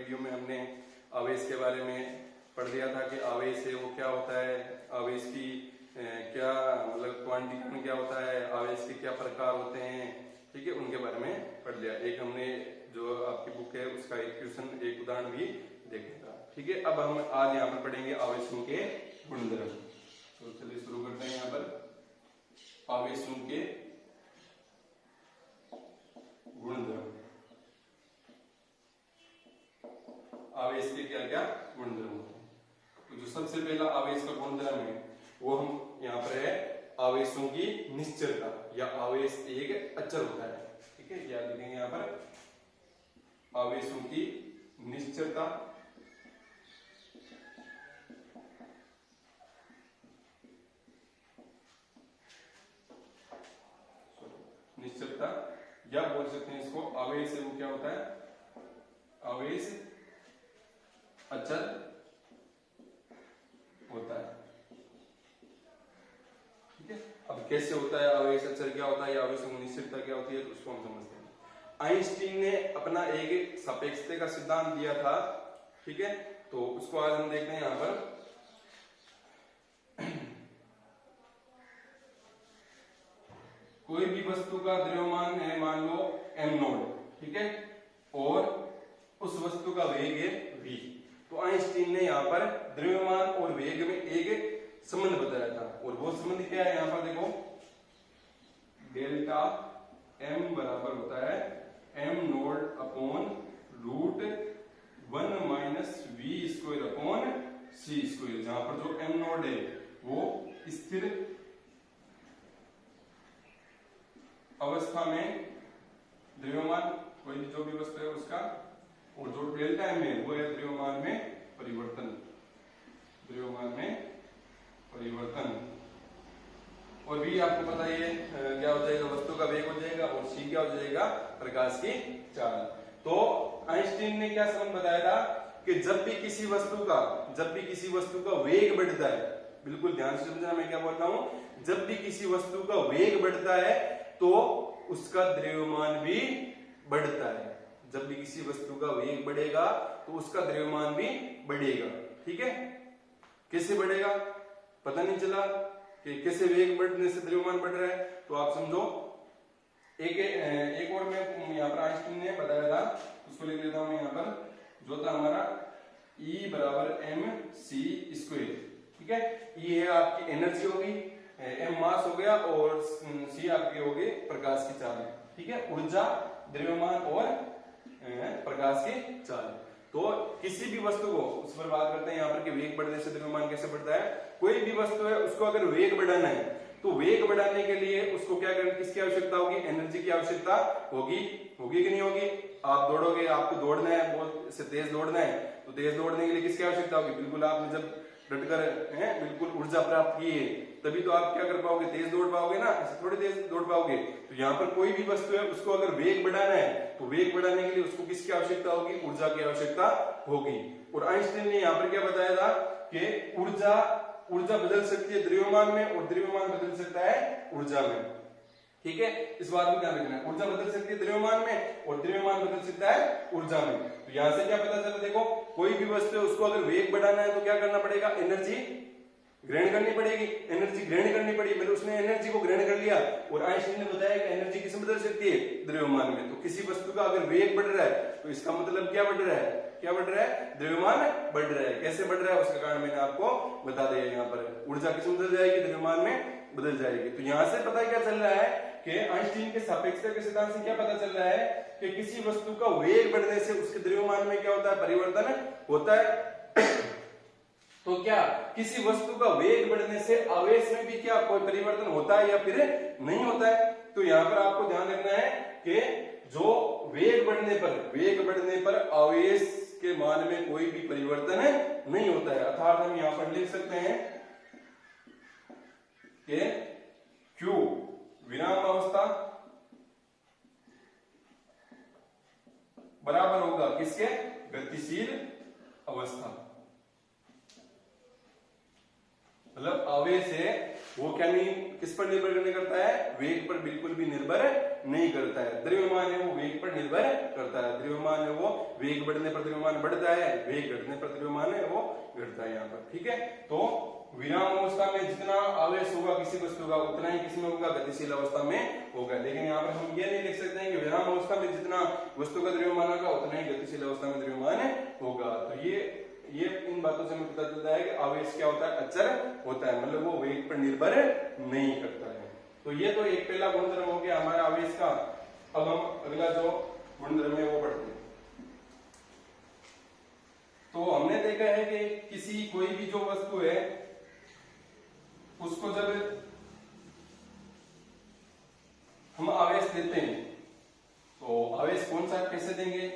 Video में हमने आवेश के बारे में पढ़ दिया था कि आवेश है वो क्या होता है, आवेश की क्या मतलब क्वांटिटी में क्या होता है, आवेश के क्या प्रकार होते हैं, ठीक है, उनके बारे में पढ़ लिया। एक हमने जो आपकी बुक है उसका एक क्वेश्चन, एक उदाहरण भी देखा था, ठीक है। अब हम आज यहाँ पर पढ़ेंगे आवेशों के गुणधर्म। तो चलिए शुरू करते हैं। यहाँ पर आवेशों के गुणधर्म, आवेश के क्या क्या गुणधर्म होते हैं। तो जो सबसे पहला आवेश का गुणधर्म है वो हम यहाँ पर है आवेशों की निश्चलता, या आवेश एक अचर होता है, ठीक है। याद रखेंगे यहाँ पर आवेशों की निश्चलता, निश्चलता, या बोल सकते हैं इसको आवेश है वो क्या होता है, आवेश अचर होता है, ठीक है। अब कैसे होता है आवेश अचर, क्या होता है, आवेशों की निश्चलता क्या होती है, तो उसको हम समझते हैं। आइंस्टीन ने अपना एक सापेक्षता का सिद्धांत दिया था, ठीक है। तो उसको आज हम देखते हैं। यहां पर कोई भी वस्तु का द्रव्यमान है मान लो m0, ठीक है, और उस वस्तु का वेग है v। तो आइंस्टीन ने यहाँ पर द्रव्यमान और वेग में एक संबंध बताया था, और वो संबंध क्या है, यहाँ पर देखो डेल्टा m बराबर होता है m0 upon √1 minus v square upon c square, जहां पर जो m0 है वो स्थिर अवस्था में द्रव्यमान, कोई जो भी वस्तु है उसका, और जो डेल्टा m है वो है द्रव्यमान में परिवर्तन, द्रव्यमान में परिवर्तन। और भी आपको पता ही है क्या हो जाएगा, वस्तु का वेग हो जाएगा, और c क्या हो जाएगा, प्रकाश की चाल। तो आइंस्टीन ने क्या संबंध बताया था कि जब भी किसी वस्तु का वेग बढ़ता है, बिल्कुल ध्यान से समझना मैं क्या बोल रहा हूं, जब भी किसी वस्तु का वेग बढ़ता है तो उसका द्रव्यमान भी बढ़ता है। जब भी किसी वस्तु का वेग बढ़ेगा तो उसका द्रव्यमान भी बढ़ेगा, ठीक है। कैसे बढ़ेगा पता नहीं चला कि कैसे वेग बढ़ने से द्रव्यमान बढ़ रहा है, तो आप समझो एक और में यहाँ पर आइंस्टीन ने बताया था, उसको लिख लेता हूं यहाँ पर, जो था हमारा E बराबर mc स्क्वायर, ठीक है। E है आपकी एनर्जी होगी, m मास हो गया, और c आपके हो गए प्रकाश की चाल, ठीक है। ऊर्जा, द्रव्यमान और प्रकाश की चाल। तो किसी भी वस्तु को, उस पर बात करते हैं यहाँ पर कि वेग बढ़ने से द्रव्यमान कैसे बढ़ता है। कोई भी वस्तु है उसको अगर वेग बढ़ाना है तो वेग बढ़ाने के लिए उसको क्या करना, किसकी आवश्यकता होगी, एनर्जी की आवश्यकता होगी कि नहीं होगी। आप दौड़ोगे, आपको दौड़ना है, बहुत से तेज दौड़ना है, तो तेज दौड़ने के लिए किसकी आवश्यकता होगी, बिल्कुल आपने जब डटकर बिल्कुल ऊर्जा प्राप्त की है तभी तो आप क्या कर पाओगे, तेज दौड़ पाओगे ना, ऐसे थोड़ी तेज दौड़ पाओगे। तो यहाँ पर कोई भी वस्तु है उसको अगर वेग बढ़ाना है तो वेग बढ़ाने के लिए उसको किसकी आवश्यकता होगी, ऊर्जा की आवश्यकता होगी। और आइंस्टीन ने यहाँ पर क्या बताया था कि ऊर्जा बदल सकती है द्रव्यमान में, और द्रव्यमान बदल सकता है ऊर्जा में, ठीक है। इस बात को ध्यान रखना है, ऊर्जा बदल सकती है द्रव्यमान में और द्रव्यमान बदल सकता है ऊर्जा में। तो यहां से क्या पता चला, देखो कोई भी वस्तु है उसको अगर वेग बढ़ाना है तो क्या करना पड़ेगा, एनर्जी ग्रहण करनी पड़ेगी, एनर्जी ग्रहण करनी पड़ेगी। मतलब उसने एनर्जी को ग्रहण कर लिया, और आइंस्टीन ने बताया कि एनर्जी किसमें बदल सकती है, द्रव्यमान में। तो किसी वस्तु का अगर वेग बढ़ रहा है तो इसका मतलब क्या बढ़ रहा है, क्या बढ़ रहा है, द्रव्यमान बढ़ रहा है। कैसे बढ़ रहा है उसका कारण मैंने आपको बता दिया। यहाँ पर ऊर्जा किसमें बदल जाएगी, द्रव्यमान में बदल जाएगी। तो यहाँ से पता क्या चल रहा है कि आइंस्टीन के सापेक्षता के सिद्धांत से क्या पता चल रहा है कि किसी वस्तु का वेग बढ़ने से उसके द्रव्यमान में क्या होता है, परिवर्तन होता है। तो क्या किसी वस्तु का वेग बढ़ने से आवेश में भी क्या कोई परिवर्तन होता है या फिर नहीं होता है। तो यहाँ पर आपको ध्यान रखना है कि जो वेग बढ़ने पर आवेश के मान में कोई भी परिवर्तन नहीं होता है। अर्थात हम यहाँ पर लिख सकते हैं कि Q विराम अवस्था बराबर होगा किसके, गतिशील अवस्था। मतलब आवेश है वो क्या नहीं, किस पर निर्भर करने करता है, वेग पर बिल्कुल भी निर्भर नहीं करता है। द्रव्यमान है वो वेग पर निर्भर करता है। द्रव्यमान है वो वेग बढ़ने पर द्रव्यमान बढ़ता है, वेग घटने पर द्रव्यमान है वो घटता है यहाँ पर। ठीक है, तो विराम अवस्था में जितना आवेश होगा किसी वस्तु का उतना ही किसी में होगा, गतिशील अवस्था में होगा। लेकिन यहाँ पर हम ये नहीं लिख सकते हैं कि विराम अवस्था में जितना वस्तु का द्रव्यमान होगा उतना ही गतिशील अवस्था में द्रव्यमान होगा। तो ये इन बातों से हमें पता चलता है कि आवेश क्या होता है, अचर होता है, मतलब वो वेग पर निर्भर नहीं करता है। तो ये तो एक पहला गुणधर्म हो गया हमारा आवेश का। अब हम अगला जो गुणधर्म है वो पढ़ते हैं। तो हमने देखा है कि किसी कोई भी जो वस्तु है उसको जब हम आवेश देते हैं तो आवेश कौन सा कैसे देंगे,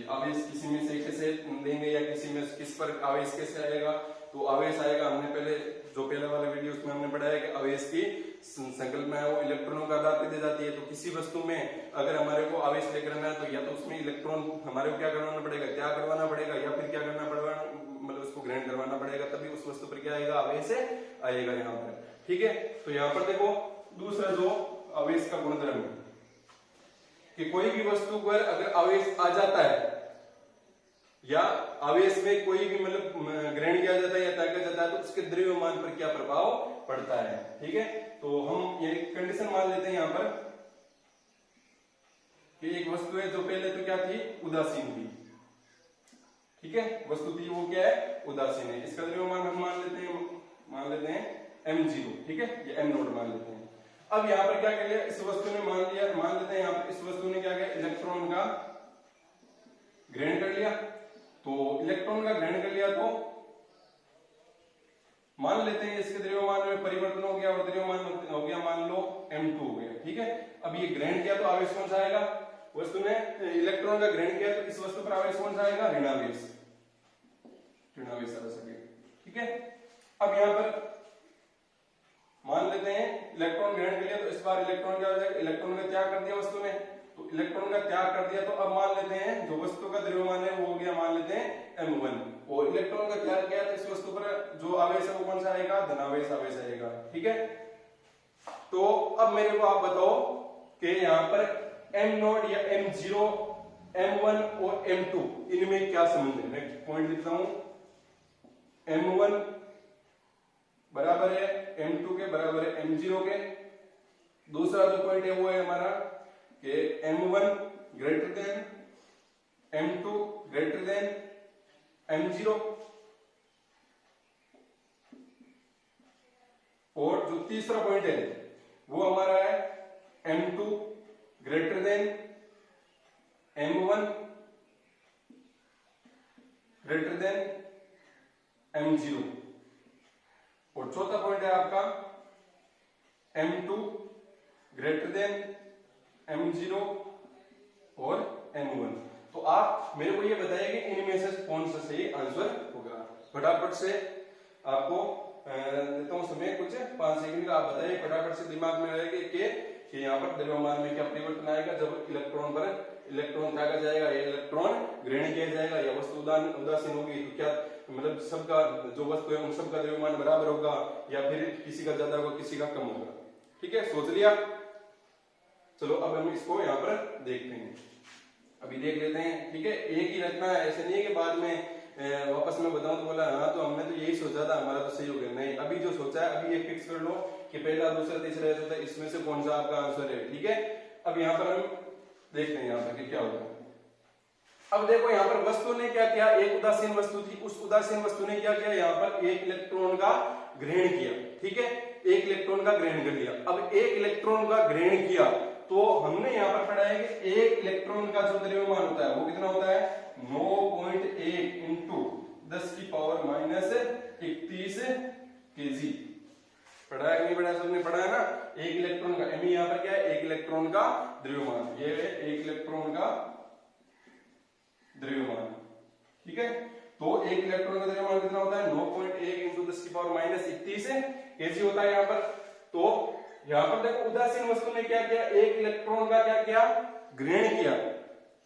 आवेश किसी में से कैसे देंगे या किसी में किस पर आवेश कैसे आएगा। तो आवेश आएगा, हमने पहले जो पहले वाले वीडियो उसमें हमने पढ़ा है कि आवेश की संकल्पना है वो इलेक्ट्रॉनों का आधार पर दी जाती है। तो किसी वस्तु में अगर हमारे को आवेश लेकर आना है तो या तो उसमें इलेक्ट्रॉन हमारे को क्या करवाना पड़ेगा, त्याग करवाना पड़ेगा, या फिर क्या करना पड़ेगा, मतलब उसको ग्रहण करवाना पड़ेगा, तभी उस वस्तु पर क्या आएगा, आवेश आएगा यहाँ पर। ठीक है, तो यहाँ पर देखो दूसरा जो आवेश का गुणधर्म है कि कोई भी वस्तु पर अगर आवेश आ जाता है या आवेश में कोई भी मतलब ग्रहण किया जाता है या त्यागा जाता है तो उसके द्रव्यमान पर क्या प्रभाव पड़ता है। ठीक है, तो हम ये कंडीशन मान लेते हैं यहाँ पर कि एक वस्तु है जो पहले तो क्या थी, उदासीन थी। ठीक है, वस्तु थी वो क्या है, उदासीन है। इसका द्रव्यमान हम मान लेते हैं m0। ठीक है, ये m0 मान लेते हैं। अब यहाँ पर क्या कर लिया, इस वस्तु ने मान लेते हैं यहाँ पर इस वस्तु ने क्या किया, इलेक्ट्रॉन का ग्रहण कर लिया। तो इलेक्ट्रॉन का ग्रहण कर लिया तो मान लेते हैं इसके द्रव्यमान में परिवर्तन हो गया और द्रव्यमान हो गया मान लो m2 हो गया। ठीक है, अब ये ग्रहण किया तो आवेश कौन सा आएगा, वस्तु ने इलेक्ट्रॉन का ग्रहण किया तो इस वस्तु पर आवेश कौन सा आएगा, ऋणावेश आ सके। ठीक है, अब यहाँ पर मान लेते हैं इलेक्ट्रॉन ग्रहण कर लिया तो इस बार इलेक्ट्रॉन क्या हो जाएगा, इलेक्ट्रॉन का त्याग कर दिया वस्तु ने, तो इलेक्ट्रॉन का त्याग कर दिया तो अब मान लेते हैं जो वस्तु का द्रव्यमान है वो हो गया मान लेते हैं m1 और इलेक्ट्रॉन का त्याग किया तो इस वस्तु पर जो आवेश है वो कौन सा आएगा, धनावेश आवेश आएगा। ठीक है, तो अब मेरे को आप बताओ कि यहाँ पर m0 या m0, m1 और m2 इनमें क्या संबंध है। मैं पॉइंट लिखता हूं, m1 बराबर है m2 के बराबर है m0 के। दूसरा जो पॉइंट है वो है हमारा कि m1 greater than m2 greater than m0 और जो तीसरा पॉइंट है वो हमारा है m2 greater than m1 greater than m0 और चौथा पॉइंट है आपका m2 ग्रेटर देन m0 और m1। तो आप मेरे को ये बताइए कि इनमें से कौन सा सही आंसर होगा। फटाफट से आपको देता हूं समय कुछ 5 सेकंड का, आप बताइए फटाफट से दिमाग में रहेगा कि यहाँ पर द्रव्यमान में क्या परिवर्तन आएगा जब इलेक्ट्रॉन पर इलेक्ट्रॉन त्यागा जाएगा या इलेक्ट्रॉन ग्रहण किया जाएगा या वस्तु उदासीन होगी तो क्या मतलब सबका जो वस्तु है उन सबका द्रव्यमान बराबर होगा या फिर किसी का ज्यादा होगा किसी का कम होगा। ठीक है, सोच लिया। चलो अब हम इसको यहाँ पर देखते हैं, अभी देख लेते हैं। ठीक है, एक ही रखना है, ऐसे नहीं है कि बाद में वापस में बताऊं तो बोला हाँ तो हमने तो यही सोचा था हमारा तो सही हो गया। नहीं, अभी जो सोचा है अभी ये फिक्स कर लो कि पहला दूसरा तीसरा ऐसा था, इसमें से कौन सा आपका आंसर है। ठीक है, अब यहाँ पर हम देखते हैं यहाँ पर कि क्या होगा। अब देखो यहाँ पर वस्तु ने क्या किया, एक उदासीन वस्तु थी, उस उदासीन वस्तु ने क्या किया, यहाँ पर एक इलेक्ट्रॉन का ग्रहण किया। ठीक है, एक इलेक्ट्रॉन का ग्रहण कर लिया। अब एक इलेक्ट्रॉन का ग्रहण किया तो हमने यहाँ पर पढ़ा है कि एक इलेक्ट्रॉन का जो द्रव्यमान होता है वो कितना होता है, 9.1 इंटू 10 की पावर माइनस 31 kg। पढ़ा है नहीं पढ़ा, सबने पढ़ा है ना। एक इलेक्ट्रॉन का एम यहाँ पर क्या है, एक इलेक्ट्रॉन का द्रव्यमान, ये है एक इलेक्ट्रॉन का द्रव्यमान। ठीक है, तो एक इलेक्ट्रॉन का द्रव्यमान कितना होता है, 9.1 इंटू 10 की पावर माइनस 31 kg होता है यहाँ पर। तो यहाँ पर देखो उदासीन वस्तु ने क्या किया, एक इलेक्ट्रॉन का क्या किया, ग्रहण किया।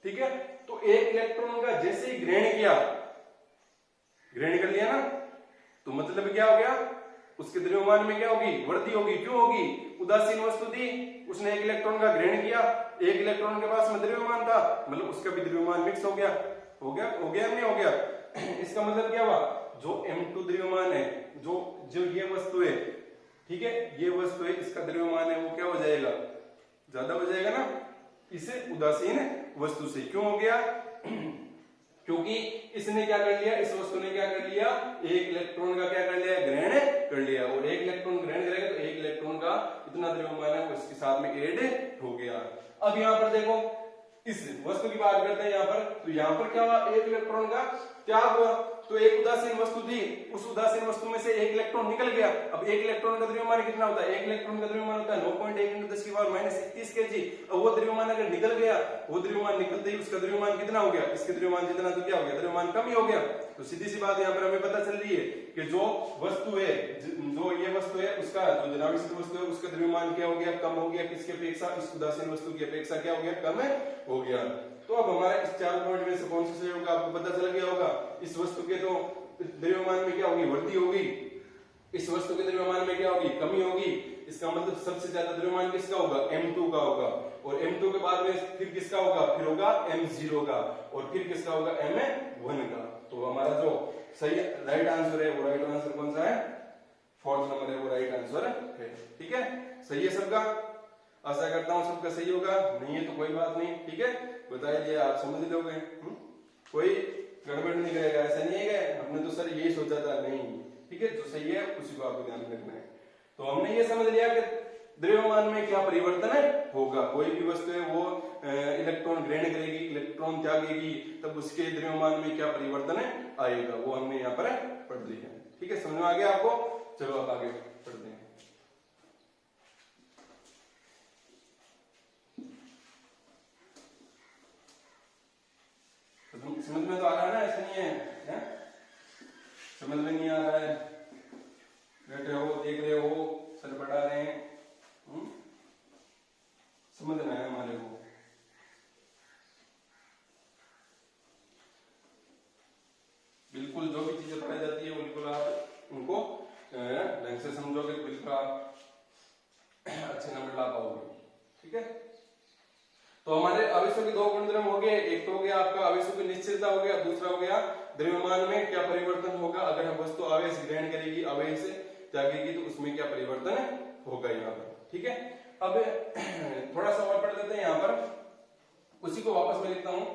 ठीक है, तो एक इलेक्ट्रॉन का जैसे ही ग्रहण किया, ग्रहण कर लिया ना, तो मतलब क्या हो गया, उसके द्रव्यमान में क्या होगी, वृद्धि होगी। क्यों होगी, उदासीन वस्तु थी, उसने एक इलेक्ट्रॉन का ग्रहण किया, एक इलेक्ट्रॉन के पास में द्रव्यमान था, मतलब उसका भी द्रव्यमान मिक्स हो गया, हो गया नहीं हो गया। इसका मतलब क्या हुआ, जो M2 द्रव्यमान है, जो जो ये वस्तु है, ठीक है, ये वस्तु है, इसका द्रव्यमान है वो क्या हो जाएगा, ज्यादा हो जाएगा ना इसे उदासीन वस्तु से। क्यों हो गया, क्योंकि इसने क्या कर लिया, इस वस्तु ने क्या कर लिया, एक इलेक्ट्रॉन का क्या कर लिया, ग्रहण कर लिया, और एक इलेक्ट्रॉन ग्रहण करेगा तो एक इलेक्ट्रॉन का इतना द्रव्यमान है वो इसके साथ में ऐड हो गया। अब यहाँ पर देखो, इस वस्तु की बात करते हैं यहाँ पर, तो यहाँ पर क्या हुआ, एक इलेक्ट्रॉन का त्याग हुआ, तो एक उदासीन वस्तु थी, उस उदासीन वस्तु में से एक इलेक्ट्रॉन निकल गया। अब एक इलेक्ट्रॉन का द्रव्यमान कितना होता है, एक इलेक्ट्रॉन का द्रव्यमान होता है 9.1 × 10⁻31 kg। अब वो द्रव्यमान अगर निकल गया, वो द्रव्यमान निकलते ही उसका द्रव्यमान कितना हो गया, इसके द्रव्यमान जितना, तो क्या हो गया, द्रव्यमान कम ही हो गया। तो सीधी सी बात यहाँ पर हमें पता चल रही है कि जो वस्तु है, जो ये वस्तु है, उसका जो द्रव्यमान वस्तु है उसका द्रव्यमान क्या हो गया, कम हो गया, किसके अपेक्षा, इस उदासीन वस्तु की अपेक्षा क्या हो गया, कम हो गया। तो अब हमारा इस 4 पॉइंट में से कौन सा सही होगा, आपको पता चल गया होगा। इस वस्तु के तो द्रव्यमान में क्या होगी, वृद्धि होगी, इस वस्तु के द्रव्यमान में क्या होगी, कमी होगी। इसका मतलब सबसे ज्यादा द्रव्यमान किसका होगा, M2 का होगा, और M2 के बाद में फिर किसका होगा, फिर होगा M0 का, और फिर किसका होगा, M1 का। तो हमारा जो सही राइट आंसर है, वो राइट आंसर कौन सा है, 4th नंबर है, वो राइट आंसर है। ठीक है, सही है सबका, आशा करता हूं सबका सही होगा, नहीं है तो कोई बात नहीं, ठीक है, बता दिया, आप समझ लोगे, कोई गड़बड़ नहीं करेगा, ऐसा नहीं है कि हमने तो सर यही सोचा था, नहीं, ठीक है, जो सही है उसी को आपको ध्यान रखना है। तो हमने ये समझ लिया कि द्रव्यमान में क्या परिवर्तन होगा, कोई भी वस्तु है वो इलेक्ट्रॉन ग्रहण करेगी, इलेक्ट्रॉन त्यागेगी, तब उसके द्रव्यमान में क्या परिवर्तन आएगा, वो हमने यहाँ पर पढ़ लिया। ठीक है, समझ में आ गया आपको, चलो आप आगे पढ़ते हैं। समझ में तो आ रहा है ना, ऐसा नहीं है? समझ में नहीं आ रहा है, बैठे हो, देख रहे हो, सर पढ़ा रहे हैं, समझ में है हमारे को। बिल्कुल जो भी चीजें पढ़ाई जाती है बिल्कुल आप उनको ढंग से समझोगे, बिल्कुल आप अच्छे नंबर ला पाओगे। ठीक है, तो हमारे आवेशों के 2 गुणधर्म हो गए, एक तो हो गया आपका आवेशों की निश्चलता हो गया, दूसरा हो गया द्रव्यमान में क्या परिवर्तन होगा, अगर हम वस्तु आवेश ग्रहण करेगी, आवेश त्यागेगी, तो उसमें क्या परिवर्तन होगा यहाँ पर। ठीक है, अब थोड़ा सा और पढ़ लेते हैं यहाँ पर, उसी को वापस मैं लिखता हूं।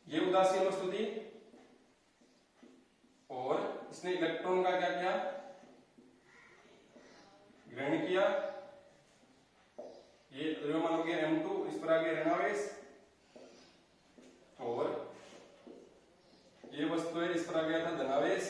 ये उदासीन वस्तु थी और इसने इलेक्ट्रॉन का क्या किया, ग्रहण किया, ये द्रव्यमान हो गया M2, इस पर आ गया ऋणावेश, और ये वस्तु है, इस पर आ गया था धनावेश,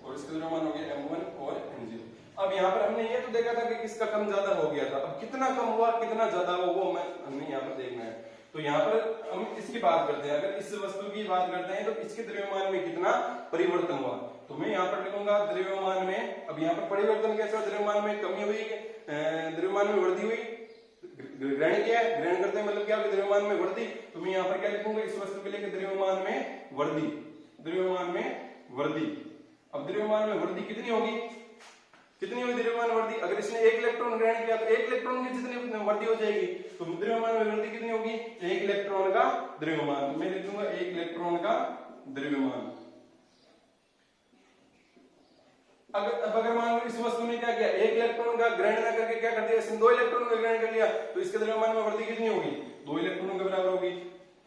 और इसका द्रव्यमान हो गया M1 और M0। अब यहाँ पर हमने ये तो देखा था कि किसका कम ज्यादा हो गया था, अब कितना कम हुआ कितना ज्यादा हुआ वो हमने यहाँ पर देखना है। तो यहाँ पर हम इसकी बात करते हैं, अगर इस वस्तु की बात करते हैं तो इसके द्रव्यमान में कितना परिवर्तन हुआ, तो मैं यहाँ पर लिखूंगा द्रव्यमान में। अब यहाँ पर परिवर्तन कैसा हुआ, द्रव्यमान में कमी हुई, द्रव्यमान में वृद्धि हुई, ग्रहण किया, ग्रहण करते हैं मतलब क्या, द्रव्यमान में वृद्धि। तो मैं यहाँ पर क्या लिखूंगा, इस वस्तु के लिए द्रव्यमान में वृद्धि, द्रव्यमान में वृद्धि। अब द्रव्यमान में वृद्धि कितनी होगी, कितनी होगी द्रव्यमान वृद्धि, अगर इसने एक इलेक्ट्रॉन ग्रहण किया तो एक इलेक्ट्रॉन की जितनी वृद्धि हो जाएगी, तो द्रव्यमान में वृद्धि कितनी होगी, एक इलेक्ट्रॉन का द्रव्यमान। तो मैं लिखूंगा एक इलेक्ट्रॉन का द्रव्यमान। अगर मान लो इस वस्तु ने क्या किया, एक इलेक्ट्रॉन का ग्रहण न करके क्या कर दिया, इसने 2 इलेक्ट्रॉन का ग्रहण कर लिया, तो इसके द्रव्यमान में वृद्धि कितनी होगी, 2 इलेक्ट्रॉनों के बराबर होगी,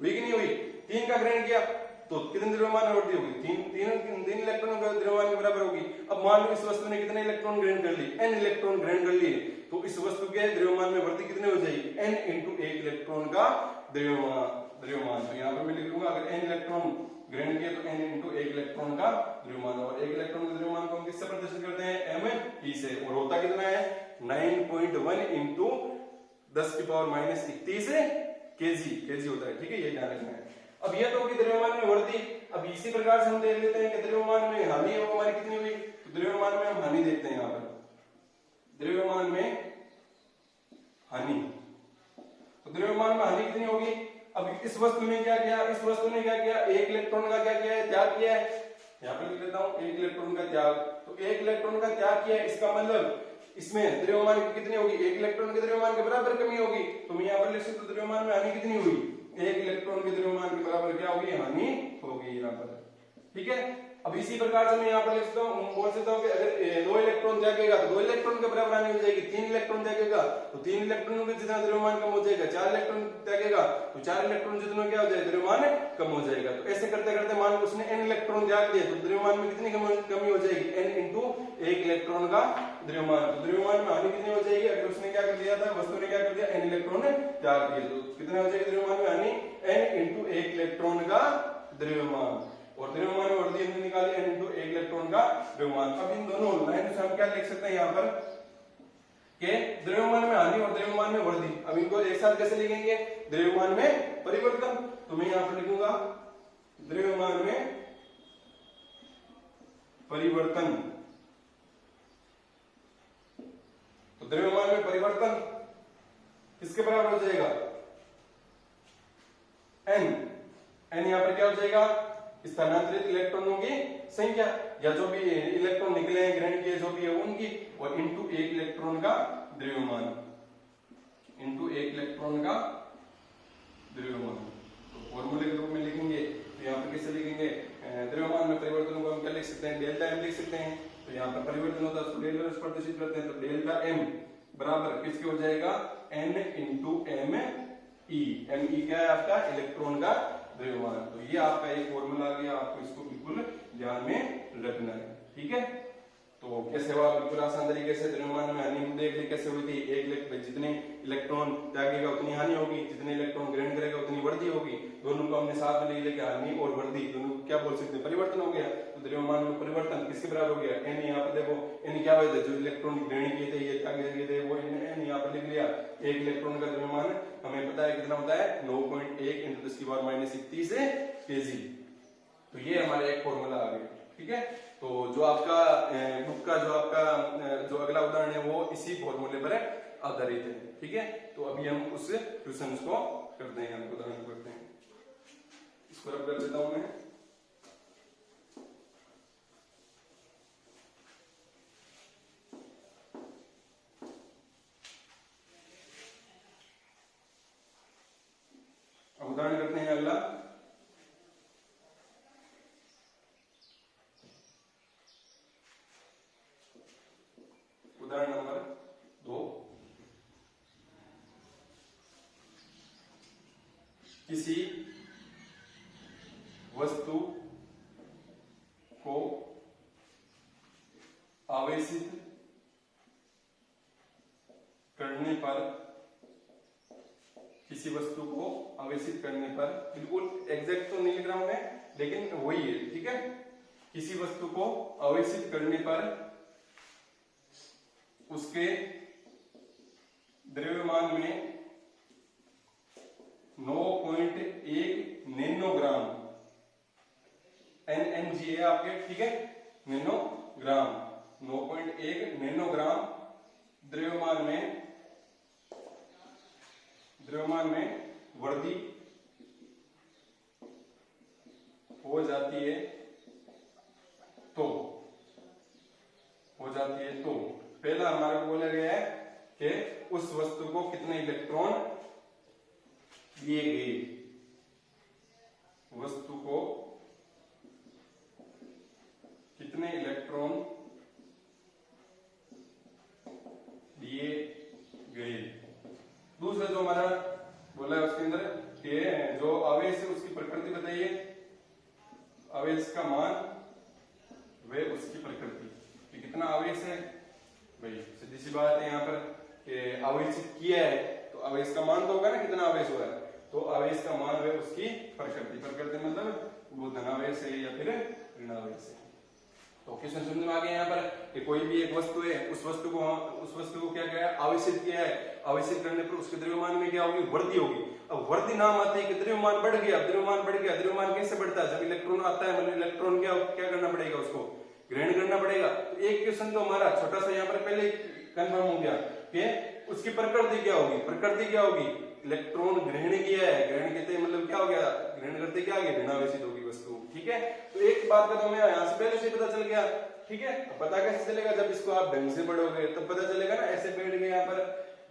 हुई कि नहीं हुई। 3 का ग्रहण किया तो कितने द्रव्यमान में वृद्धि होगी, 3 इलेक्ट्रॉनों के द्रव्यमान के बराबर होगी। अब मान लो इस वस्तु ने कितने इलेक्ट्रॉन ग्रहण कर लिए, n इलेक्ट्रॉन ग्रहण कर लिए, तो इस वस्तु के द्रव्यमान में वृद्धि कितनी हो जाएगी, n × 1 इलेक्ट्रॉन का द्रव्यमान। तो यहाँ पर मैं लिख लूंगा, अगर n इलेक्ट्रॉन ग्रहण किया तो n × 1 इलेक्ट्रॉन का द्रव्यमान, और 1 इलेक्ट्रॉन के द्रव्यमान को हम किससे प्रदर्शित करते हैं, m से, और होता कितना है 9.1 × 10⁻31 kg होता है। ठीक है, ये ध्यान रखना है। अब ये तो होगी द्रव्यमान में वृद्धि। अब इसी प्रकार से हम देख लेते हैं कि द्रव्यमान में हानि हो हमारी कितनी हुई, तो द्रव्यमान में हम हानि देखते हैं यहाँ पर, द्रव्यमान में हानि, तो द्रव्यमान में हानि कितनी होगी। अब इस वस्तु ने क्या किया, इस वस्तु ने क्या किया, एक इलेक्ट्रॉन का क्या किया है, त्याग किया है, यहाँ पे लिख लेता हूँ एक इलेक्ट्रॉन का त्याग। तो एक इलेक्ट्रॉन का त्याग किया, इसका मतलब इसमें द्रव्यमान की कितनी होगी, एक इलेक्ट्रॉन के द्रव्यमान के बराबर कमी होगी। तो मैं यहाँ पर लिख सकता हूँ द्रव्यमान में हानि कितनी हुई, एक इलेक्ट्रॉन के द्रव्यमान के बराबर क्या होगी, हानि होगी यहाँ पर। ठीक है, अब इसी प्रकार से मैं यहाँ पर लिख सकता हूँ, बोल सकता हूँ कि अगर 2 इलेक्ट्रॉन त्यागेगा तो 2 इलेक्ट्रॉन के बराबर हानि हो जाएगी। 3 इलेक्ट्रॉन त्यागेगा तो 3 इलेक्ट्रॉनों के जितना द्रव्यमान कम हो जाएगा। 4 इलेक्ट्रॉन त्यागेगा तो 4 इलेक्ट्रॉन जितना क्या हो जाएगा, द्रव्यमान कम हो जाएगा। तो ऐसे करते करते मान लो उसने n इलेक्ट्रॉन त्याग दिए तो द्रव्यमान में कितनी कमी हो जाएगी, n इंटू एक इलेक्ट्रॉन का द्रव्यमान। तो द्रव्यमान में हानि कितनी हो जाएगी, अगर उसने क्या कर दिया था, वस्तु ने क्या कर दिया, n इलेक्ट्रॉन त्याग दिए तो कितना हो जाएगा द्रव्यमान में हानि, n इंटू एक इलेक्ट्रॉन का द्रव्यमान। और द्रव्यमान में वर्दी हमने निकाली n इंटू एक इलेक्ट्रॉन का द्रव्यमान। अब इन दोनों लाइन से हम क्या लिख सकते हैं यहाँ पर कि द्रव्यमान में हानि और द्रव्यमान में वृद्धि। अब इनको एक साथ कैसे लिखेंगे, द्रव्यमान में परिवर्तन। तो मैं यहाँ पर लिखूंगा द्रव्यमान में परिवर्तन। तो द्रव्यमान में परिवर्तन किसके बराबर हो जाएगा, n यहाँ पर क्या हो जाएगा, स्थानांतरित इलेक्ट्रॉनों की संख्या या जो भी इलेक्ट्रॉन निकले हैं ग्रहण किए जो भी है उनकी, और इंटू एक इलेक्ट्रॉन का द्रव्यमान, इंटू एक इलेक्ट्रॉन का द्रव्यमान। तो फॉर्मूले के रूप में लिखेंगे तो यहाँ पर कैसे लिखेंगे, द्रव्यमान में परिवर्तन को हम क्या लिख सकते हैं, डेल्टा m लिख सकते हैं। तो यहाँ पर परिवर्तन होता है उसको डेल्टा से प्रदर्शित करते हैं। तो डेल्टा m बराबर किसके हो जाएगा, n into m e। m e क्या है आपका, इलेक्ट्रॉन का द्रव्यमान। तो ये आपका एक फॉर्मूला आ गया, आपको इसको बिल्कुल ध्यान में रखना है। ठीक है, तो कैसे हुआ, बिल्कुल आसान तरीके से द्रव्यमान में हानि हम देख ली कैसे हुई थी। एक जितने इलेक्ट्रॉन त्यागेगा उतनी हानि होगी, जितने इलेक्ट्रॉन ग्रहण करेगा उतनी वृद्धि होगी। दोनों को हमने साथ में ले लिया, हानि और वृद्धि दोनों क्या बोल सकते हैं, परिवर्तन हो गया। तो द्रव्यमान में परिवर्तन किसके बराबर हो गया, n। यहाँ पर देखो n क्या हुआ था, जो इलेक्ट्रॉन ग्रहण किए थे ये त्याग दिए थे वो n यहाँ पर लिख लिया। एक इलेक्ट्रॉन का द्रव्यमान हमें पता है कितना होता है, 9.1 × 10⁻31 kg। तो ये हमारा एक फॉर्मूला आ गया। ठीक है, तो जो आपका बुक का जो अगला उदाहरण है वो इसी फॉर्मूले पर आधारित है। ठीक है, तो अभी हम उस क्वेश्चन को करते हैं, हम उदाहरण करते हैं। इसको रब कर देता हूं मैं। अब उदाहरण करते हैं अगला। उदाहरण नंबर 2, किसी वस्तु को आवेशित करने पर, किसी वस्तु को आवेशित करने पर, बिल्कुल एग्जैक्ट तो नहीं लिख रहा हूं मैं लेकिन वही है। ठीक है, किसी वस्तु को आवेशित करने पर उसके द्रव्यमान में 9.1 नैनोग्राम, NNG है आपके, ठीक है, नैनोग्राम, 9.1 नैनोग्राम द्रव्यमान में वृद्धि हो जाती है तो पहला हमारे को बोला गया है कि उस वस्तु को कितने इलेक्ट्रॉन दिए गए, वस्तु को कितने इलेक्ट्रॉन दिए गए। दूसरा जो हमारा बोला है उसके अंदर कि जो आवेश है उसकी प्रकृति बताइए, आवेश का मान व उसकी प्रकृति, कि कितना आवेश है। भाई सीधी सी बात है यहाँ पर कि आवेशित किया है तो आवेश का मान तो होगा ना, कितना आवेश हुआ है। तो आवेश का मान व उसकी प्रकृति, प्रकृति मतलब वो धनावेश है या फिर ऋणावेश है। तो क्वेश्चन समझ में आ गया यहाँ पर कि कोई भी एक वस्तु है, उस वस्तु को क्या किया है, आवेशित किया है। आवेशित करने पर उसके द्रव्यमान में क्या होगी, वृद्धि होगी। अब वृद्धि नाम आते हैं कि द्रव्यमान बढ़ गया, द्रव्यमान बढ़ गया। द्रव्यमान कैसे बढ़ता है, जब इलेक्ट्रॉन आता है मतलब इलेक्ट्रॉन क्या करना पड़ेगा, उसको ग्रहण करना पड़ेगा। तो एक क्वेश्चन तो हमारा छोटा सा यहाँ पर पहले कंफर्म हो गया कि उसकी प्रकृति क्या होगी। प्रकृति क्या होगी इलेक्ट्रॉन ग्रहण किया है, ग्रहण कहते हैं मतलब क्या हो गया, ग्रहण करते क्या गया, ऋणावेशित होगी वस्तु। ठीक है, तो एक बात का तो हमें यहाँ से पहले से पता चल गया। ठीक है, पता कैसे चलेगा, जब इसको आप ढंग से पढ़ोगे तब पता चलेगा ना। ऐसे बैठ गए यहाँ पर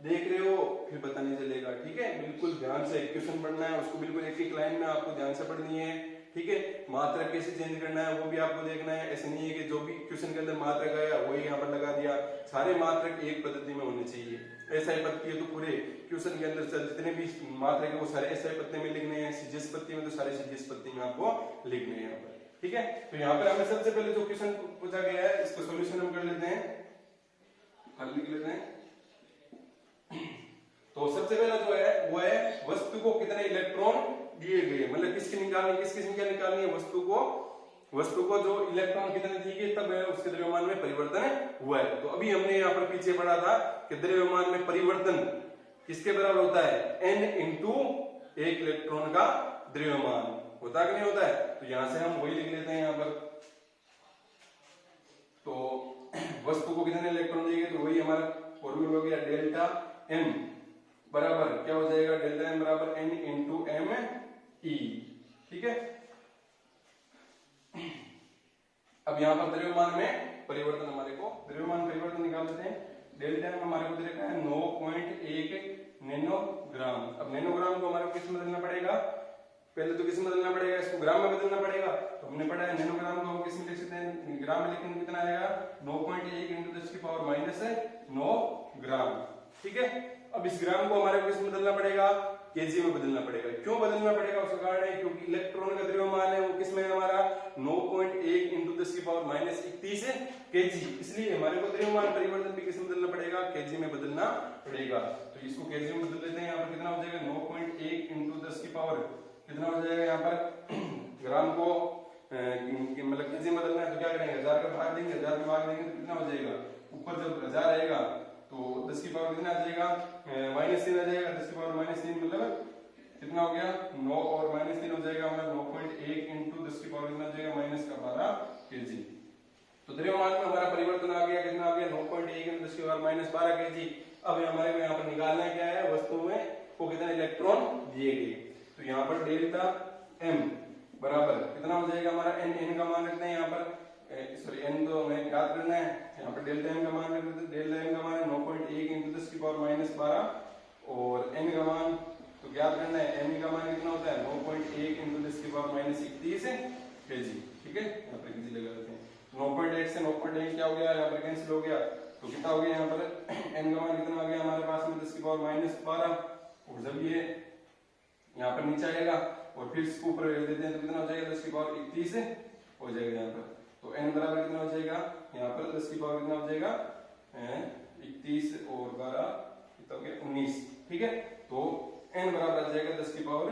देख रहे हो फिर पता नहीं चलेगा। ठीक है, बिल्कुल ध्यान से क्वेश्चन पढ़ना है, उसको बिल्कुल एक एक लाइन में आपको ध्यान से पढ़नी है। ठीक है, मात्रा कैसे चेंज करना है वो भी आपको देखना है। ऐसे नहीं है कि जो भी क्वेश्चन के अंदर मात्रक आया वही यहाँ पर लगा दिया। सारे मात्रक एक पद्धति में होने चाहिए। एसआई पद्धति है तो पूरे क्वेश्चन के अंदर जितने भी मात्रक है वो सारे एसआई पद्धति में लिखने हैं, सीजीएस पद्धति में तो सारे सीजीएस पद्धति में आपको लिखने हैं यहाँ पर। ठीक है, तो यहाँ पर हमें सबसे पहले जो क्वेश्चन पूछा गया है इसको सोल्यूशन हम कर लेते हैं, हल लिख लेते हैं। तो सबसे पहला जो है वो है वस्तु को कितने इलेक्ट्रॉन दिए गए, मतलब किसकी निकालनी, किसकी संख्या निकालनी है, वस्तु को जो इलेक्ट्रॉन कितने दिए गए तब उसके द्रव्यमान में परिवर्तन हुआ है। तो अभी हमने यहाँ पर पीछे पढ़ा था कि द्रव्यमान में परिवर्तन किसके बराबर होता है, n इंटू एक इलेक्ट्रॉन का द्रव्यमान होता कि नहीं होता है। तो यहां से हम वही लिख लेते हैं यहाँ पर। तो वस्तु को कितने इलेक्ट्रॉन दिए गए, तो वही हमारा फॉर्मूला हो गया डेल्टा m बराबर क्या हो जाएगा, डेल्टा m बराबर n इंटू m e। ठीक है, अब यहाँ पर द्रव्यमान में परिवर्तन, हमारे को द्रव्यमान परिवर्तन निकाल लेते हैं। डेल्टा m हमारे को दे रखा है 9.1 नैनोग्राम। अब नैनोग्राम को हमारे को किस में बदलना पड़ेगा, पहले तो किस में बदलना पड़ेगा, इसको ग्राम में बदलना पड़ेगा। तो हमने पढ़ा है नैनोग्राम को हम किस में लिख सकते हैं, ग्राम में लिखेंगे कितना आएगा, 9.1 इंटू 10 की पावर माइनस 9 ग्राम। ठीक है, अब इस ग्राम को हमारे को किस में बदलना पड़ेगा, केजी में बदलना पड़ेगा। क्यों बदलना पड़ेगा, उसका कारण है क्योंकि इलेक्ट्रॉन का द्रव्यमान है वो किसमें है हमारा 9.1 इंटू 10 की पावर माइनस 31 केजी, इसलिए हमारे को द्रव्यमान परिवर्तन भी किसमें बदलना पड़ेगा, केजी में बदलना पड़ेगा। तो इसको केजी में बदल लेते हैं। यहाँ पर कितना हो जाएगा 9.1 इंटू 10 की पावर कितना हो जाएगा, यहाँ पर ग्राम को मतलब केजी में बदलना है तो क्या करेंगे, 1000 का भाग देंगे, 1000 का भाग देंगे तो कितना हो जाएगा, ऊपर जब 1000 आएगा तो 10 की पावर कितना आ जाएगा, -3 आ जाएगा। 10 की पावर -3 मतलब कितना हो गया, 9 और -3 हो जाएगा हमारा 9.1 इंटू 10 की पावर कितना हो जाएगा -12 केजी। तो द्रव्यमान में हमारा परिवर्तन आ गया, कितना आ गया 9.1 इंटू 10 की पावर -12 केजी। अब हमारे को यहाँ पर निकालना क्या है, वस्तु में को कितने इलेक्ट्रॉन दिए गए। तो यहाँ पर डेल्टा m बराबर कितना हो जाएगा हमारा, n का मान रखते हैं यहाँ पर, सॉरी n तो हमें याद करना है। यहाँ पर डेल्टा m का मान रख देते हैं, डेल्टा m का मान है 9.1 इंटू 10 की पावर -12 और n का मान तो याद करना है, n का मान कितना होता है 9.1 इंटू 10 की पावर -31 केजी। ठीक है, यहाँ पर केजी लगा देते हैं। 9.1 से 9.1 क्या हो गया, यहाँ पर कैंसिल हो गया, तो कितना हो गया यहाँ पर n का मान कितना आ गया हमारे पास में 10 की पावर -12 और जब ये यहाँ पर नीचे आएगा और फिर इसको ऊपर देते हैं तो कितना हो जाएगा 10 की पावर 31 हो जाएगा यहाँ पर। तो n बराबर कितना हो जाएगा, यहाँ पर 10 की पावर कितना हो जाएगा 31 और 12 कितना हो गया 19। ठीक है, तो n बराबर आ जाएगा 10 की पावर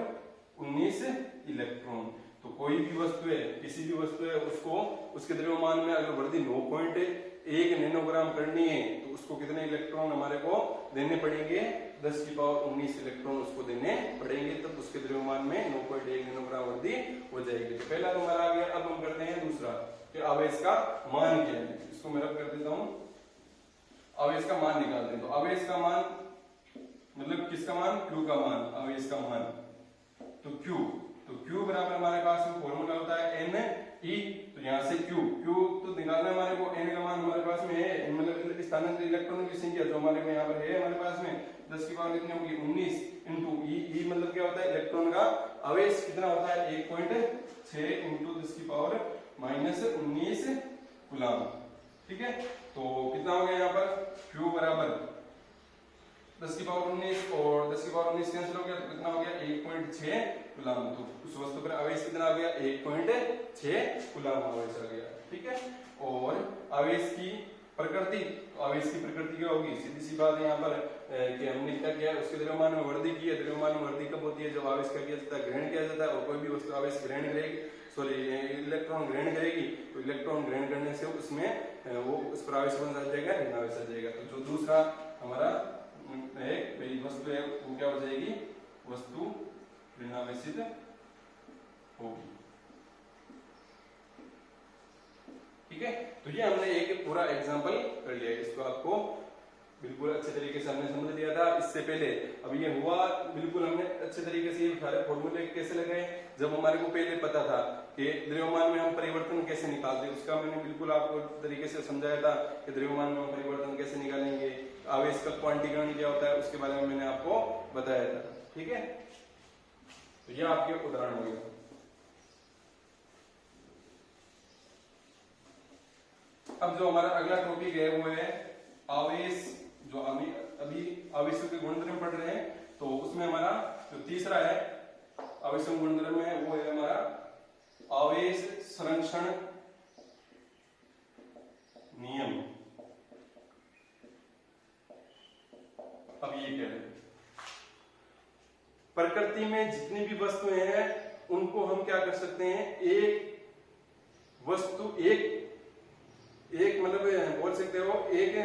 19 इलेक्ट्रॉन। तो कोई भी वस्तु है, किसी भी वस्तु है, उसको उसके द्रव्यमान में अगर वृद्धि 9.1 नैनोग्राम करनी है तो उसको कितने इलेक्ट्रॉन हमारे को देने पड़ेंगे, 10 की पावर 19 इलेक्ट्रॉन उसको देने पड़ेंगे, तब उसके द्रव्यमान में 9.1 नैनोग्राम वृद्धि हो जाएगी। तो पहला तो हमारा आ गया। अब हम करते हैं दूसरा कि आवेश का मान क्या है, इसको मैं रब कर देता हूं, आवेश का मान निकालते हैं। तो आवेश का मान मतलब किसका मान, Q का मान, आवेश का मान। तो Q बराबर हमारे पास में फॉर्मूला होता है n e। तो यहाँ से Q तो निकालना हमारे को, n का मान हमारे पास में है, मतलब स्थानांतरित इलेक्ट्रॉनों की संख्या जो हमारे में यहाँ पर है हमारे पास में 10 की पावर कितनी होगी 19 इंटू ई मतलब क्या होता है इलेक्ट्रॉन का आवेश कितना होता है 1.6 इंटू 10 की पावर -19 कूलम। ठीक है, तो कितना हो गया यहाँ पर Q बराबर 10 की पावर 19 और 10 की पावर 19 कैंसिल हो गया तो कितना हो गया 1.6 कूलम। तो उस वस्तु पर आवेश कितना आ गया 1.6 कूलम आवेश आ गया। ठीक है, और आवेश की प्रकृति, तो आवेश की प्रकृति क्या होगी, सीधी सी बात है यहाँ पर कि हमने क्या किया, उसके द्रव्यमान में वृद्धि की है। द्रव्यमान में वृद्धि कब होती है, जब आवेश का किया जाता है, ग्रहण किया जाता है। और कोई भी वस्तु आवेश ग्रहण करेगी, सॉरी इलेक्ट्रॉन ग्रहण करेगी, तो इलेक्ट्रॉन ग्रहण करने से उसमें वो उस पर आवेश बन जाएगा, ऋणावेश आ जाएगा। तो जो दूसरा हमारा एक वस्तु है वो क्या हो जाएगी, वस्तु ऋणावेशित होगी। ठीक है, तो ये हमने एक पूरा एग्जांपल कर लिया, इसको आपको बिल्कुल अच्छे तरीके से हमने समझ लिया था इससे पहले। अब ये हुआ बिल्कुल हमने अच्छे तरीके से ये सारे फॉर्मूले कैसे लगाए, जब हमारे को पहले पता था कि द्रव्यमान में हम परिवर्तन कैसे निकालते हैं, उसका मैंने बिल्कुल आपको तरीके से समझाया था कि द्रव्यमान में हम परिवर्तन कैसे निकालेंगे, आवेश का क्वांटीकरण क्या होता है उसके बारे में मैंने आपको बताया था। ठीक है, तो ये आपके उदाहरण हो गए। अब जो हमारा अगला टॉपिक है वो है आवेश, जो अभी आवेशों के गुणधर्म पढ़ रहे हैं, तो उसमें हमारा जो तीसरा है आवेशों के गुणधर्म है वो है हमारा आवेश संरक्षण नियम। अब ये क्या है, प्रकृति में जितनी भी वस्तुएं हैं उनको हम क्या कर सकते हैं, एक वस्तु एक मतलब बोल सकते हो एक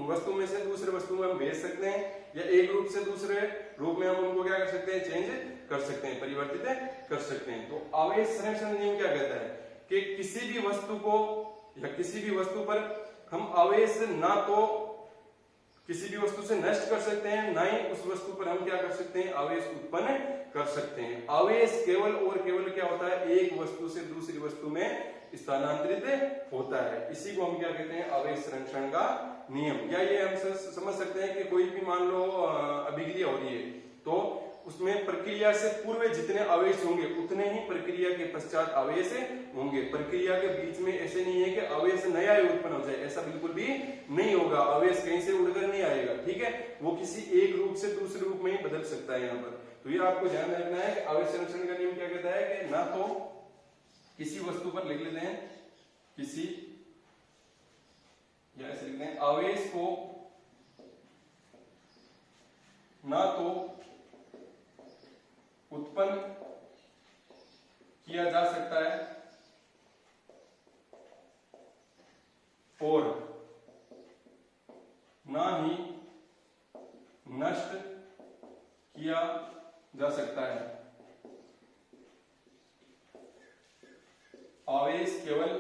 वस्तु में से दूसरे वस्तु में हम भेज सकते हैं, या एक रूप से दूसरे रूप में हम उनको क्या कर सकते हैं, चेंज कर सकते हैं, परिवर्तित कर सकते हैं। तो आवेश संरक्षण नियम क्या कहता है कि किसी भी वस्तु को या किसी भी वस्तु पर हम आवेश ना तो किसी भी वस्तु से नष्ट कर सकते हैं, ना ही उस वस्तु पर हम क्या कर सकते हैं, आवेश उत्पन्न कर सकते हैं। आवेश केवल और केवल क्या होता है, एक वस्तु से दूसरी वस्तु में स्थानांतरित होता है। इसी को हम क्या कहते हैं, आवेश संरक्षण का नियम। या ये हम समझ सकते हैं कि कोई भी मान लो अभिक्रिया हो रही है, तो उसमें प्रक्रिया से पूर्व जितने आवेश होंगे उतने ही प्रक्रिया के पश्चात आवेश होंगे। प्रक्रिया के बीच में ऐसे नहीं है कि आवेश नया उत्पन्न हो जाए, ऐसा बिल्कुल भी नहीं होगा। आवेश कहीं से उड़कर नहीं आएगा, ठीक है, वो किसी एक रूप से दूसरे रूप में ही बदल सकता है यहाँ पर। तो ये आपको ध्यान रखना है कि आवेश संरक्षण का नियम क्या कहता है कि ना तो किसी वस्तु पर लिख लेते हैं किसी, या ऐसे लिखते हैं आवेश को ना तो उत्पन्न किया जा सकता है और ना ही नष्ट किया जा सकता है। आवेश केवल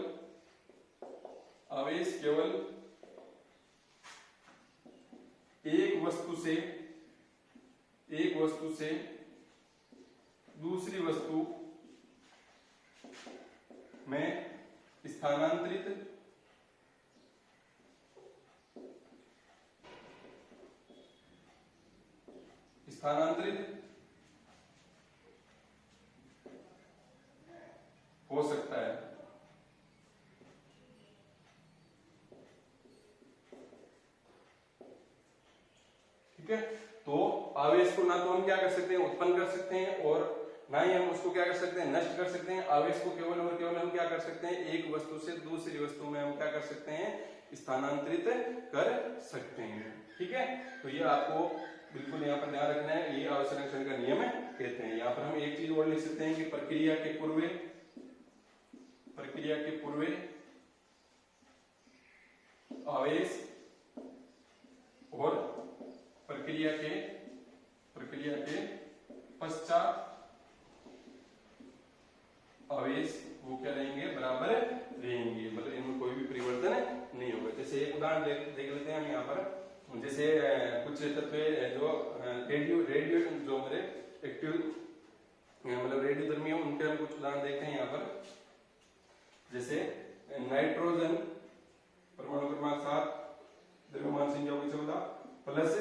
एक वस्तु से दूसरी वस्तु में स्थानांतरित हो सकता है। ठीक है, तो आवेश को ना तो हम क्या कर सकते हैं, उत्पन्न कर सकते हैं, और ना ही हम उसको क्या कर सकते हैं, नष्ट कर सकते हैं। आवेश को केवल और केवल हम क्या कर सकते हैं, एक वस्तु से दूसरी वस्तु में हम क्या कर सकते हैं, स्थानांतरित कर सकते हैं। ठीक है, तो ये आपको बिल्कुल यहाँ पर ध्यान रखना है, ये आवेश संरक्षण का नियम कहते हैं। यहाँ पर हम एक चीज और लिख सकते हैं कि प्रक्रिया के पूर्व आवेश और प्रक्रिया के पश्चात आवेश वो क्या रहेंगे, बराबर रहेंगे, मतलब इनमें कोई भी परिवर्तन नहीं होगा। जैसे एक उदाहरण देख लेते हैं हम यहाँ पर, जैसे कुछ तत्व जो रेडियो जो हमारे एक्टिव मतलब रेडियोधर्मी है, उनके हम कुछ उदाहरण देखते हैं यहाँ पर। जैसे नाइट्रोजन परमाणु क्रमांक 7 द्रव्यमान संख्या होगी 14 प्लस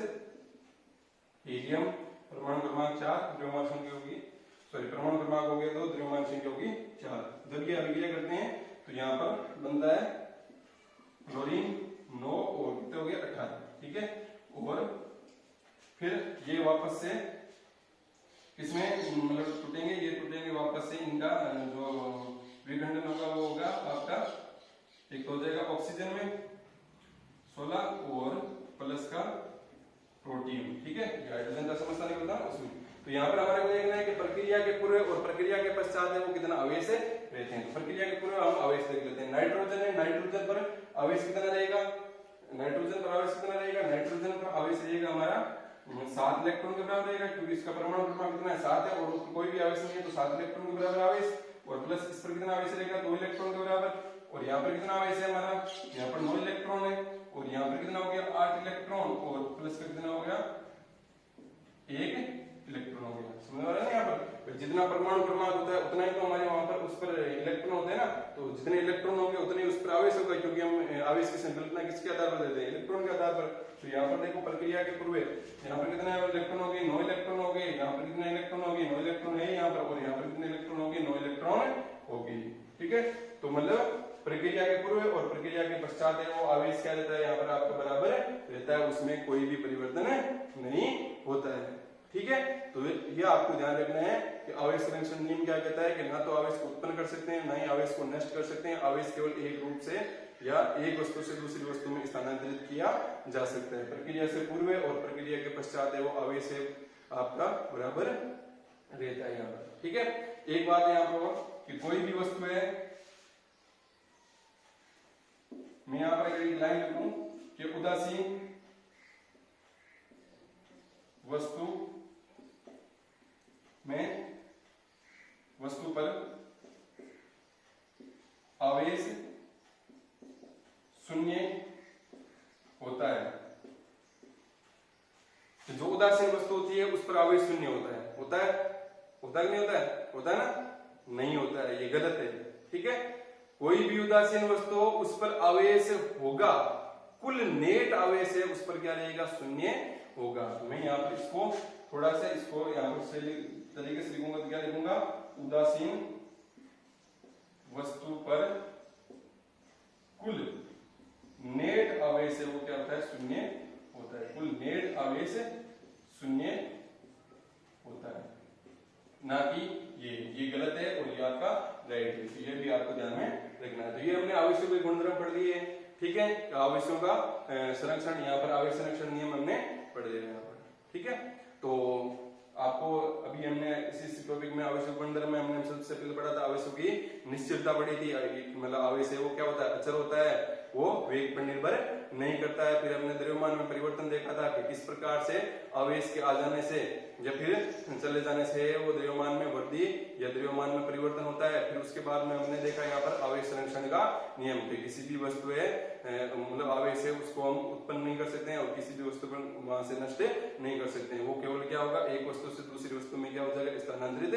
हीलियम परमाणु क्रमांक 4 द्रव्यमान संख्या होगी परमाणु क्रमांक हो गया 2 द्रव्यमान संख्या होगी 4। जब ये अभिक्रिया करते हैं तो यहाँ पर बनता है क्लोरीन 9 और कितने हो गए 18। ठीक है, और फिर ये वापस से इसमें मतलब टूटेंगे, ये टूटेंगे वापस से, इनका जो विखंडन होगा वो होगा आपका एक तो हो जाएगा ऑक्सीजन में 16 और प्लस का प्रोटीन। ठीक है, हाइड्रोजन का समझता नहीं होता उसमें। तो यहाँ पर हमारे को देखना है कि प्रक्रिया के पूर्व और प्रक्रिया के पश्चात है वो कितना आवेश रहते हैं। तो प्रक्रिया के पूर्व हम आवेश देख लेते हैं। नाइट्रोजन है, नाइट्रोजन पर आवेश कितना रहेगा, नाइट्रोजन पर आवेश कितना रहेगा, नाइट्रोजन पर आवेश रहेगा हमारा 7 इलेक्ट्रॉन के बराबर रहेगा, क्योंकि इसका परमाणु क्रमांक कितना है 7 है, और कोई भी आवेश नहीं है तो 7 इलेक्ट्रॉन के बराबर आवेश, और प्लस इस पर कितना आवेश रहेगा 2 इलेक्ट्रॉन के बराबर, और यहाँ पर कितना आवेश है हमारा, यहाँ पर 9 इलेक्ट्रॉन है, और यहाँ पर कितना हो गया 8 इलेक्ट्रॉन और प्लस का कितना हो गया 1 इलेक्ट्रॉन हो गया। समझ आ रहा है ना? यहाँ पर जितना परमाणु क्रमांक होता है उतना ही तो हमारे वहां पर उस पर इलेक्ट्रॉन होते हैं ना, तो जितने इलेक्ट्रॉन होंगे उतने उस पर आवेश होगा, क्योंकि हम आवेश की संकल्पना किसके आधार पर देते हैं? इलेक्ट्रॉन के आधार पर। तो यहाँ पर देखो प्रक्रिया के पूर्व यहाँ पर कितने इलेक्ट्रॉन हो गए 9 इलेक्ट्रॉन हो गए, यहाँ पर कितने इलेक्ट्रॉन हो गए 9 इलेक्ट्रॉन है यहाँ पर, और यहाँ पर कितने इलेक्ट्रॉन हो गए 9 इलेक्ट्रॉन हो गए। ठीक है, तो मतलब प्रक्रिया के पूर्व और प्रक्रिया के पश्चात है वो आवेश क्या रहता है यहाँ पर आपका बराबर रहता है, उसमें कोई भी परिवर्तन नहीं होता है। ठीक है, तो ये आपको ध्यान रखना है कि आवेश संरक्षण नियम क्या कहता है कि ना तो आवेश को उत्पन्न कर सकते हैं ना ही आवेश को नष्ट कर सकते हैं। आवेश केवल एक रूप से या एक वस्तु से दूसरी वस्तु में स्थानांतरित किया जा सकता है। प्रक्रिया से पूर्व और प्रक्रिया के पश्चात है वो आवेश है आपका बराबर रहता है यहाँ पर। ठीक है, एक बात है यहाँ पर कि कोई भी वस्तु है, मैं यहाँ पर एक लाइन लिखूं कि उदासीन वस्तु में वस्तु पर आवेश शून्य होता है। तो जो उदासीन वस्तु होती है उस पर आवेश शून्य होता है। होता है कि नहीं होता है? होता है ना? नहीं होता है, ये गलत है। ठीक है, कोई भी उदासीन वस्तु हो उस पर आवेश होगा, कुल नेट आवेश है उस पर क्या रहेगा? शून्य होगा। मैं यहाँ पर इसको थोड़ा सा इसको यहाँ पर तरीके से लिखूंगा, तो क्या लिखूंगा? उदासीन वस्तु पर कुल नेट आवेश है वो क्या होता है? शून्य होता है। कुल नेट आवेश शून्य होता है, ना कि ये गलत है और ये आपका राइट है। तो ये भी आपको ध्यान में रखना है। तो ये हमने आवेशों के गुणधर्म पढ़ लिए हैं। ठीक है, आवेशों का संरक्षण, यहाँ पर आवेश संरक्षण नियम हमने पढ़ लिया यहाँ पर। ठीक है, तो आपको अभी हमने इसी टॉपिक में आवेशों गुणधर्म में हमने सबसे पहले पढ़ा था आवेशों की निश्चलता पढ़ी थी। मतलब आवेश है वो क्या होता है? अचर होता है, वो वेग पर निर्भर नहीं करता है। फिर हमने द्रव्यमान में परिवर्तन देखा था कि किस प्रकार से आवेश के आ जाने से या फिर चले जाने से वो द्रव्यमान में वृद्धि या द्रव्यमान में परिवर्तन होता है। फिर उसके बाद में हमने देखा यहाँ पर आवेश संरक्षण का नियम कि किसी भी वस्तु है मतलब आवेश है उसको हम उत्पन्न नहीं कर सकते हैं और किसी भी वस्तु पर वहां से नष्ट नहीं कर सकते हैं। वो केवल क्या होगा? एक वस्तु से दूसरी वस्तु में क्या हो जाएगा? स्थानांतरित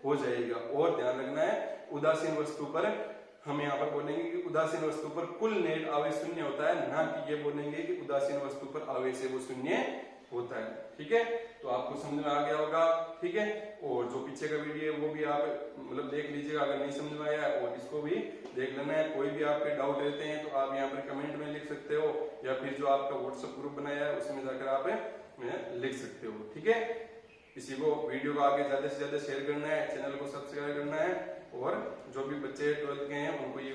हो जाएगा। और ध्यान रखना है उदासीन वस्तु पर हम यहाँ पर बोलेंगे कि उदासीन वस्तु पर कुल नेट आवेश शून्य होता है, ना कि ये बोलेंगे कि उदासीन वस्तु पर आवेश है वो शून्य होता है। ठीक है, तो आपको समझ में आ गया होगा। ठीक है, और जो पीछे का वीडियो है वो भी आप मतलब देख लीजिएगा अगर नहीं समझ में आया, और इसको भी देख लेना है। कोई भी आपके डाउट रहते हैं तो आप यहाँ पर कमेंट में लिख सकते हो, या फिर जो आपका व्हाट्सएप ग्रुप बनाया है उसमें जाकर आप लिख सकते हो। ठीक है, किसी को वीडियो को आगे ज्यादा से ज्यादा शेयर करना है, चैनल को सब्सक्राइब करना है, और जो भी बच्चे 12th के हैं उनको ये